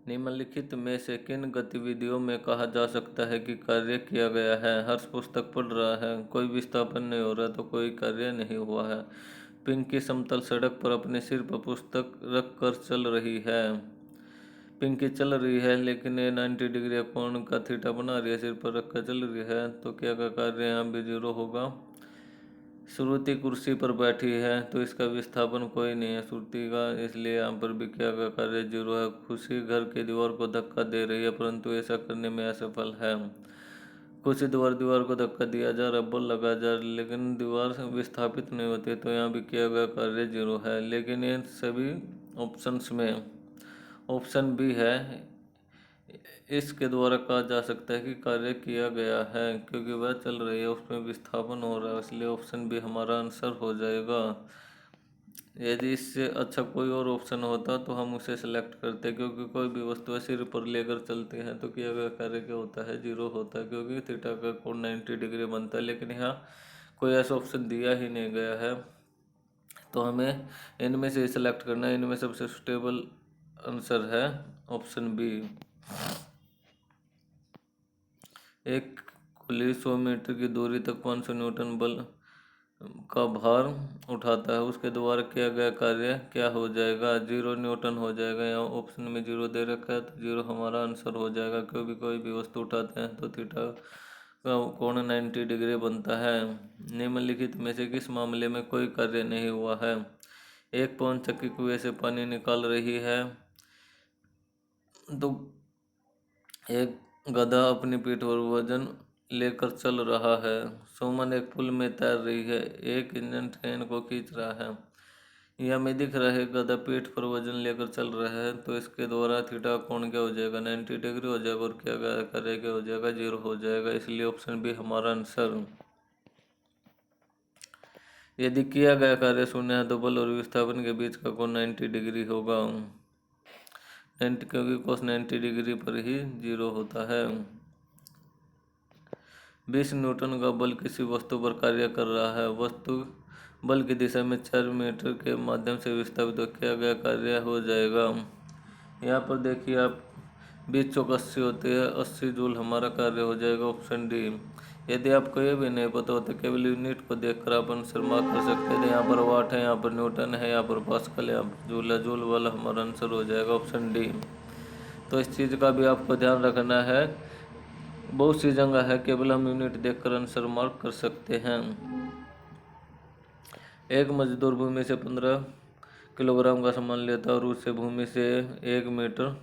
निम्नलिखित में से किन गतिविधियों में कहा जा सकता है कि कार्य किया गया है? हर्ष पुस्तक पढ़ रहा है, कोई विस्थापन नहीं हो रहा तो कोई कार्य नहीं हुआ है। पिंकी समतल सड़क पर अपने सिर पर पुस्तक रख कर चल रही है। पिंकी चल रही है लेकिन ये 90 डिग्री कोण का थीटा बना रही है, सिर पर रख कर चल रही है, तो क्या का कार्य यहाँ भी जीरो होगा। श्रुति कुर्सी पर बैठी है तो इसका विस्थापन कोई नहीं है श्रुति का, इसलिए यहाँ पर भी क्या का कार्य जीरो है। खुशी घर की दीवार को धक्का दे रही है परंतु ऐसा करने में असफल है। खुशी दीवार को धक्का दिया जा रहा है, बल लगा जा रहा है, लेकिन दीवार विस्थापित नहीं होती, तो यहाँ भी किया गया कार्य जीरो है। लेकिन ये सभी ऑप्शंस में ऑप्शन बी है, इसके द्वारा कहा जा सकता है कि कार्य किया गया है, क्योंकि वह चल रही है उसमें विस्थापन हो रहा है, इसलिए ऑप्शन बी हमारा आंसर हो जाएगा। यदि इससे अच्छा कोई और ऑप्शन होता तो हम उसे सेलेक्ट करते, क्योंकि कोई भी वस्तु सिर पर लेकर चलते हैं तो किया गया कार्य क्या होता है, जीरो होता है, क्योंकि थीटा का कोण 90 डिग्री बनता है। लेकिन यहाँ कोई ऐसा ऑप्शन दिया ही नहीं गया है, तो हमें इनमें से सेलेक्ट करना है। इनमें सबसे सुटेबल आंसर है ऑप्शन बी। एक कुली 100 मीटर की दूरी तक 500 न्यूटन बल का भार उठाता है, उसके द्वारा किया गया कार्य क्या हो जाएगा? 0 न्यूटन हो जाएगा। यहाँ ऑप्शन में 0 दे रखा है तो 0 हमारा आंसर हो जाएगा, क्योंकि कोई भी वस्तु उठाते हैं तो थीटा का कोण 90 डिग्री बनता है। निम्नलिखित में से किस मामले में कोई कार्य नहीं हुआ है? एक पवन चक्की कुएं से पानी निकाल रही है, तो एक गधा अपनी पीठ पर वजन लेकर चल रहा है। सुमन एक पुल में तैर रही है, एक इंजन ट्रेन को खींच रहा है। यह हमें दिख रहा है गधा पीठ पर वजन लेकर चल रहा है, तो इसके द्वारा थीटा कोण क्या हो जाएगा? 90 डिग्री हो जाएगा, और क्या कार्य क्या हो जाएगा? जीरो हो जाएगा, इसलिए ऑप्शन बी हमारा आंसर। यदि किया गया कार्य शून्य है तो बल और विस्थापन के बीच का कोण 90 डिग्री होगा, 90, क्योंकि कोस 90 डिग्री पर ही जीरो होता है। 20 न्यूटन का बल किसी वस्तु पर कार्य कर रहा है, वस्तु बल की दिशा में 4 मीटर के माध्यम से विस्थापित हो, किया गया कार्य हो जाएगा। यहाँ पर देखिए आप 20 चौक 80 होते हैं, 80 जूल हमारा कार्य हो जाएगा, ऑप्शन डी। यदि आपको ये भी नहीं पता होता, केवल यूनिट को देखकर आप आंसर मार्क कर सकते थे। यहाँ पर वाट है, यहाँ पर न्यूटन है, यहाँ पर पास्कल है, यहाँ पर जूल है, जूल वाला हमारा आंसर हो जाएगा ऑप्शन डी। तो इस चीज़ का भी आपको ध्यान रखना है, बहुत सी जगह है केवल हम यूनिट देखकर आंसर मार्क कर सकते हैं। एक मजदूर भूमि से 15 किलोग्राम का सामान लेता है और उसे भूमि से 1 मीटर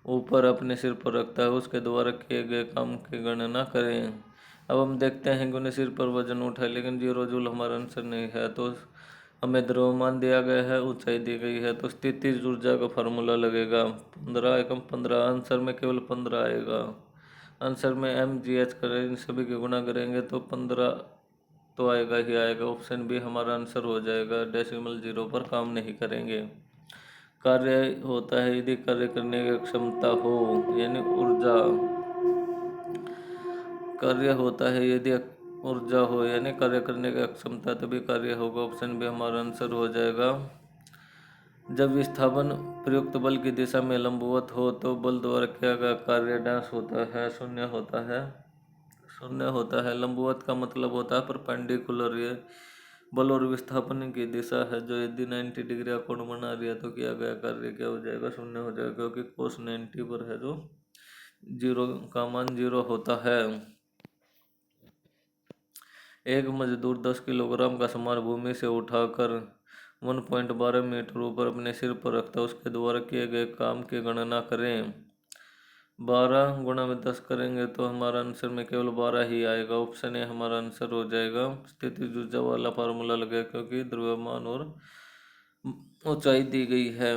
ऊपर अपने सिर पर रखता है, उसके द्वारा किए गए काम की गणना करें। अब हम देखते हैं कि उन्हें सिर पर वजन उठाए, लेकिन 0 जूल हमारा आंसर नहीं है, तो हमें द्रव्यमान दिया गया है, ऊंचाई दी गई है, तो स्थितिज ऊर्जा का फार्मूला लगेगा 15 एकम 15। आंसर में केवल 15 आएगा। आंसर में mgh करें, इन सभी के गुणा करेंगे तो 15 तो आएगा ही आएगा, ऑप्शन बी हमारा आंसर हो जाएगा। डेसिमल जीरो पर काम नहीं करेंगे। कार्य होता है यदि कार्य करने की क्षमता हो, यानी ऊर्जा। कार्य होता है यदि ऊर्जा हो, यानी कार्य करने की क्षमता, तभी कार्य होगा, ऑप्शन बी हमारा आंसर हो जाएगा। जब विस्थापन प्रयुक्त बल की दिशा में लंबवत हो तो बल द्वारा किया गया कार्य डैश होता है, शून्य होता है। शून्य होता है, लंबवत का मतलब होता है परपेंडिकुलर। ये बल और विस्थापन की दिशा है, जो यदि 90 डिग्री का कोण बना रही है तो किया गया कार्य क्या हो जाएगा? शून्य हो जाएगा, क्योंकि कोस 90 पर है, जो जीरो का मान जीरो होता है। एक मजदूर 10 किलोग्राम का सामान भूमि से उठाकर 1.12 मीटर ऊपर अपने सिर पर रखता है, उसके द्वारा किए गए काम की गणना करें। 12 गुणा में 10 करेंगे तो हमारा आंसर में केवल 12 ही आएगा, ऑप्शन ए हमारा आंसर हो जाएगा। स्थितिज ऊर्जा वाला फार्मूला लगेगा, क्योंकि द्रव्यमान और ऊंचाई दी गई है।